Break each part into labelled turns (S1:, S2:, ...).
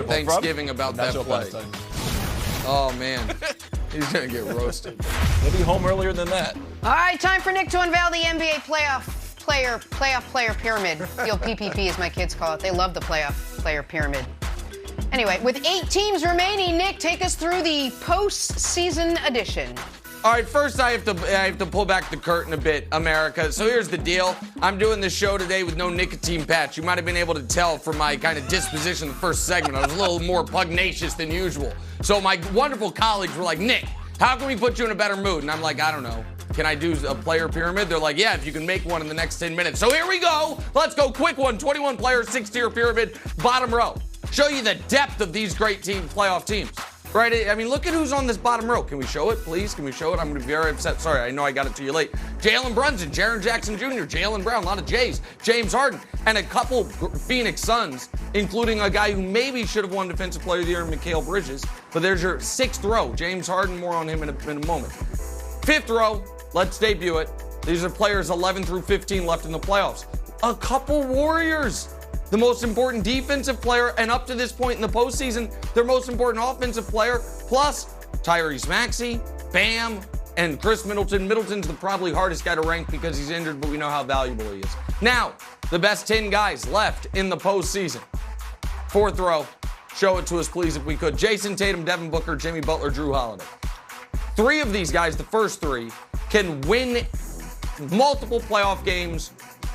S1: Thanksgiving about that play. Oh, man. He's going to get roasted.
S2: Maybe home earlier than that.
S3: All right, time for Nick to unveil the NBA playoff player pyramid. Field PPP, as my kids call it. They love the playoff player pyramid. Anyway, with 8 teams remaining, Nick, take us through the postseason edition.
S1: All right, first I have to pull back the curtain a bit, America. So here's the deal. I'm doing this show today with no nicotine patch. You might have been able to tell from my kind of disposition in the first segment. I was a little more pugnacious than usual. So my wonderful colleagues were like, Nick, how can we put you in a better mood? And I'm like, I don't know. Can I do a player pyramid? They're like, yeah, if you can make one in the next 10 minutes. So here we go. Let's go. Quick one. 21 players, 6-tier pyramid, bottom row. Show you the depth of these great playoff teams. Right? I mean, look at who's on this bottom row. Can we show it, please? Can we show it? I'm going to be very upset. Sorry, I know I got it to you late. Jalen Brunson, Jaren Jackson Jr., Jaylen Brown, a lot of J's, James Harden, and a couple Phoenix Suns, including a guy who maybe should have won Defensive Player of the Year, Mikal Bridges. But there's your 6th row. James Harden, more on him in a moment. 5th row, let's debut it. These are players 11 through 15 left in the playoffs. A couple Warriors. The most important defensive player, and up to this point in the postseason, their most important offensive player, plus Tyrese Maxey, Bam, and Chris Middleton. Middleton's the probably hardest guy to rank because he's injured, but we know how valuable he is. Now, the best 10 guys left in the postseason. 4th row, show it to us, please, if we could. Jayson Tatum, Devin Booker, Jimmy Butler, Drew Holiday. 3 of these guys, the first 3, can win multiple playoff games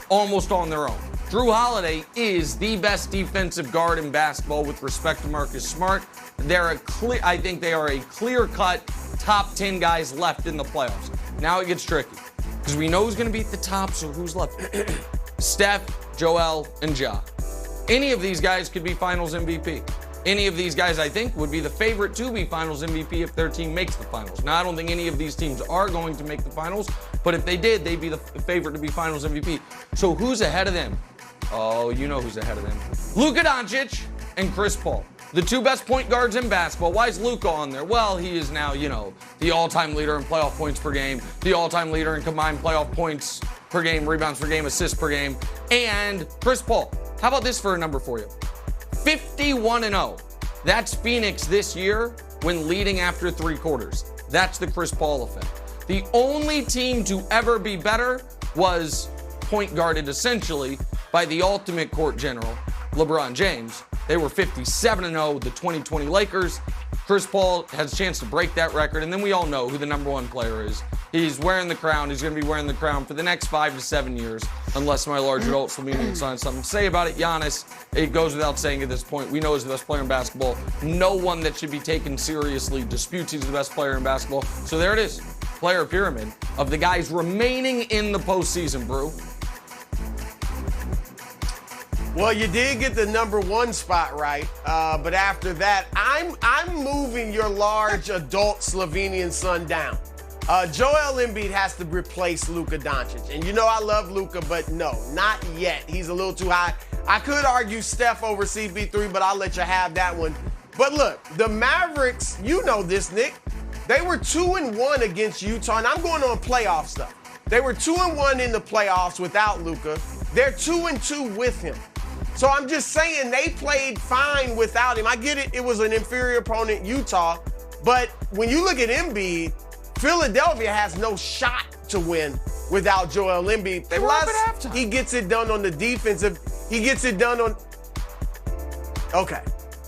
S1: almost on their own. Drew Holiday is the best defensive guard in basketball with respect to Marcus Smart. I think they are a clear-cut top 10 guys left in the playoffs. Now it gets tricky because we know who's going to beat the top, so who's left? Steph, Joel, and Ja. Any of these guys could be Finals MVP. Any of these guys, I think, would be the favorite to be Finals MVP if their team makes the Finals. Now, I don't think any of these teams are going to make the Finals, but if they did, they'd be the favorite to be Finals MVP. So who's ahead of them? Oh, you know who's ahead of them. Luka Doncic and Chris Paul. The 2 best point guards in basketball. Why is Luka on there? Well, he is now, the all-time leader in playoff points per game, the all-time leader in combined playoff points per game, rebounds per game, assists per game, and Chris Paul. How about this for a number for you? 51-0. That's Phoenix this year when leading after 3 quarters. That's the Chris Paul effect. The only team to ever be better was point guarded essentially by the ultimate court general, LeBron James. They were 57-0, the 2020 Lakers. Chris Paul has a chance to break that record, and then we all know who the number 1 player is. He's wearing the crown. He's going to be wearing the crown for the next 5 to 7 years, unless my large adult Slovenian son has something to say about it. Giannis, it goes without saying at this point, we know he's the best player in basketball. No one that should be taken seriously disputes he's the best player in basketball. So there it is, player pyramid of the guys remaining in the postseason, Brew.
S4: Well, you did get the number 1 spot right, but after that, I'm moving your large adult Slovenian son down. Joel Embiid has to replace Luka Doncic, and I love Luka, but no, not yet. He's a little too high. I could argue Steph over CP3, but I'll let you have that one. But look, the Mavericks, you know this, Nick. They were 2-1 against Utah, and I'm going on playoff stuff. They were 2-1 in the playoffs without Luka. They're 2-2 with him. So I'm just saying they played fine without him. I get it. It was an inferior opponent, Utah. But when you look at Embiid, Philadelphia has no shot to win without Joel Embiid.
S1: They were up at halftime.
S4: He gets it done on the defensive. He gets it done on... Okay.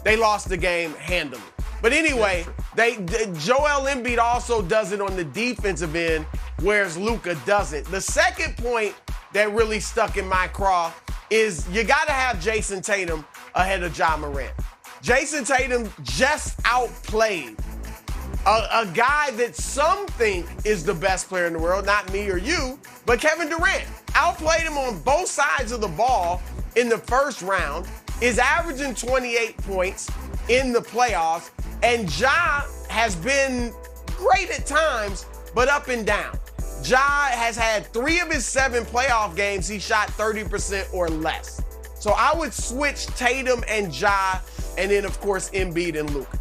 S4: They lost the game handily. But anyway, Joel Embiid also does it on the defensive end, whereas Luka doesn't. The second point that really stuck in my craw is you got to have Jayson Tatum ahead of Ja Morant. Jayson Tatum just outplayed a guy that some think is the best player in the world, not me or you, but Kevin Durant. Outplayed him on both sides of the ball in the first round, is averaging 28 points in the playoffs, and Ja has been great at times, but up and down. Ja has had 3 of his 7 playoff games, he shot 30% or less. So I would switch Tatum and Ja, and then, of course, Embiid and Luka.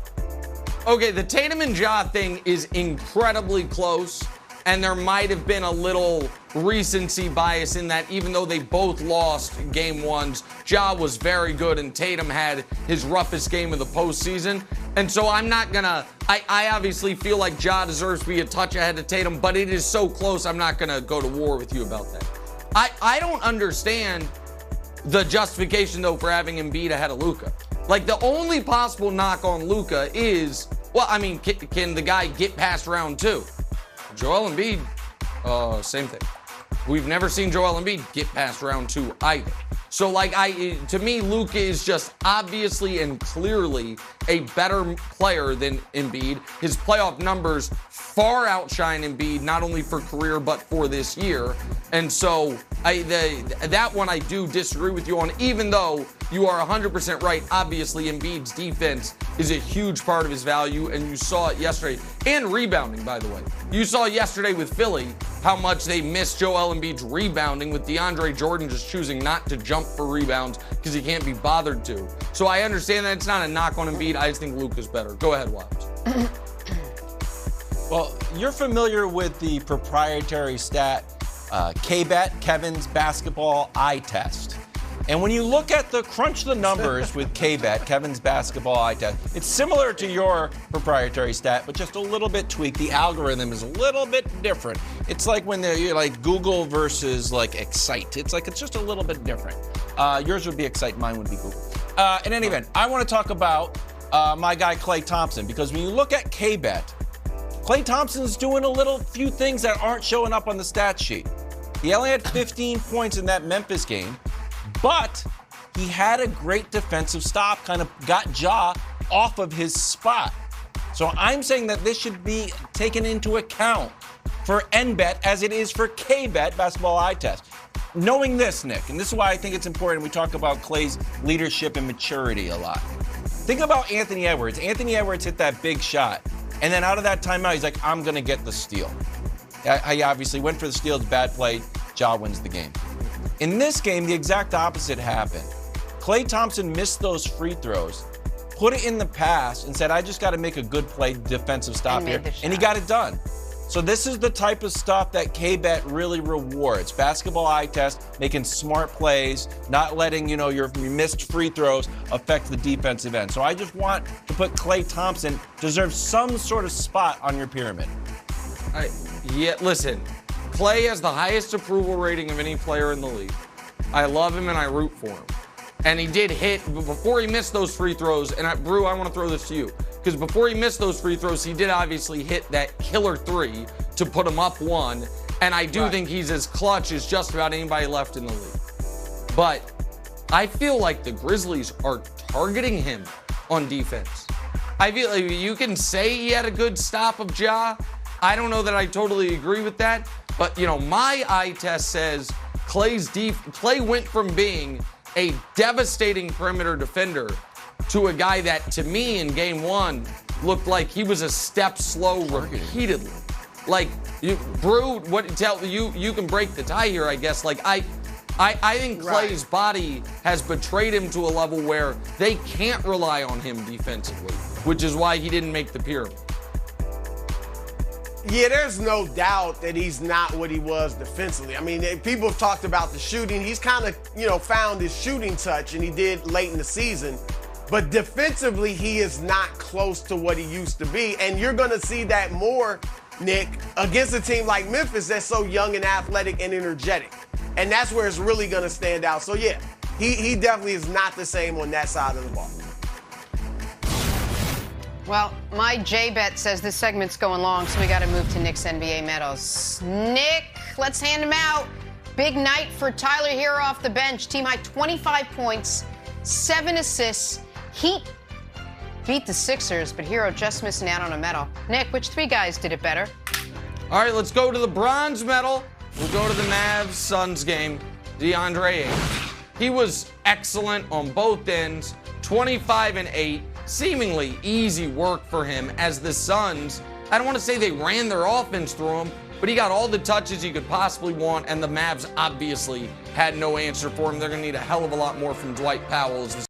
S1: Okay, the Tatum and Ja thing is incredibly close, and there might have been a little recency bias in that even though they both lost game ones, Ja was very good and Tatum had his roughest game of the postseason. And so I'm not gonna, I obviously feel like Ja deserves to be a touch ahead of Tatum, but it is so close, I'm not gonna go to war with you about that. I don't understand the justification though for having Embiid ahead of Luka. Like the only possible knock on Luka is, well, I mean, can the guy get past round two? Joel Embiid, same thing. We've never seen Joel Embiid get past round two either. So like to me, Luka is just obviously and clearly a better player than Embiid. His playoff numbers far outshine Embiid, not only for career, but for this year. And so that one I do disagree with you on, even though you are 100% right. Obviously, Embiid's defense is a huge part of his value, and you saw it yesterday. And rebounding, by the way. You saw yesterday with Philly how much they missed Joel Embiid's rebounding, with DeAndre Jordan just choosing not to jump for rebounds because he can't be bothered to. So I understand that it's not a knock on Embiid. I just think Luka's better. Go ahead, Wobbs.
S2: Well, you're familiar with the proprietary stat KBet, Kevin's basketball eye test. And when you look at crunch the numbers with KBet, Kevin's basketball eye test, it's similar to your proprietary stat, but just a little bit tweaked. The algorithm is a little bit different. It's like when you're like Google versus like Excite. It's just a little bit different. Yours would be Excite, mine would be Google. In any event, I want to talk about my guy Klay Thompson, because when you look at KBet, Klay Thompson's doing a few things that aren't showing up on the stat sheet. He only had 15 points in that Memphis game, but he had a great defensive stop, kind of got Ja off of his spot. So I'm saying that this should be taken into account for NBet as it is for KBet basketball eye test. Knowing this, Nick, and this is why I think it's important, we talk about Klay's leadership and maturity a lot. Think about Anthony Edwards. Anthony Edwards hit that big shot, and then out of that timeout, he's like, I'm going to get the steal. He obviously went for the steal. It's a bad play. Ja wins the game. In this game, the exact opposite happened. Klay Thompson missed those free throws, put it in the pass, and said, I just got to make a good play, defensive stop here. And he got it done. So this is the type of stuff that KBet really rewards. Basketball eye test, making smart plays, not letting, your missed free throws affect the defensive end. So I just want to put Klay Thompson deserves some sort of spot on your pyramid.
S1: Yeah, listen, Klay has the highest approval rating of any player in the league. I love him and I root for him. And he did hit, before he missed those free throws, and Brew, I want to throw this to you, because before he missed those free throws, he did obviously hit that killer three to put him up one, and I do think he's as clutch as just about anybody left in the league. But I feel like the Grizzlies are targeting him on defense. I feel like you can say he had a good stop of Ja. I don't know that I totally agree with that, but my eye test says Klay went from being a devastating perimeter defender to a guy that, to me, in game one, looked like he was a step slow repeatedly. Like, Brew, you can break the tie here, I guess. Like, I think Klay's body has betrayed him to a level where they can't rely on him defensively, which is why he didn't make the pyramid.
S4: Yeah, there's no doubt that he's not what he was defensively. I mean, people have talked about the shooting. He's kind of, found his shooting touch, and he did late in the season. But defensively, he is not close to what he used to be. And you're going to see that more, Nick, against a team like Memphis that's so young and athletic and energetic. And that's where it's really going to stand out. So, yeah, he definitely is not the same on that side of the ball.
S3: Well, my J-Bet says this segment's going long, so we got to move to Nick's NBA medals. Nick, let's hand him out. Big night for Tyler Hero off the bench. Team high 25 points, 7 assists. Heat beat the Sixers, but Hero just missing out on a medal. Nick, which 3 guys did it better?
S1: All right, let's go to the bronze medal. We'll go to the Mavs-Suns game. DeAndre Ayton. He was excellent on both ends, 25 and 8. Seemingly easy work for him as the Suns, I don't want to say they ran their offense through him, but he got all the touches he could possibly want, and the Mavs obviously had no answer for him. They're going to need a hell of a lot more from Dwight Powell as the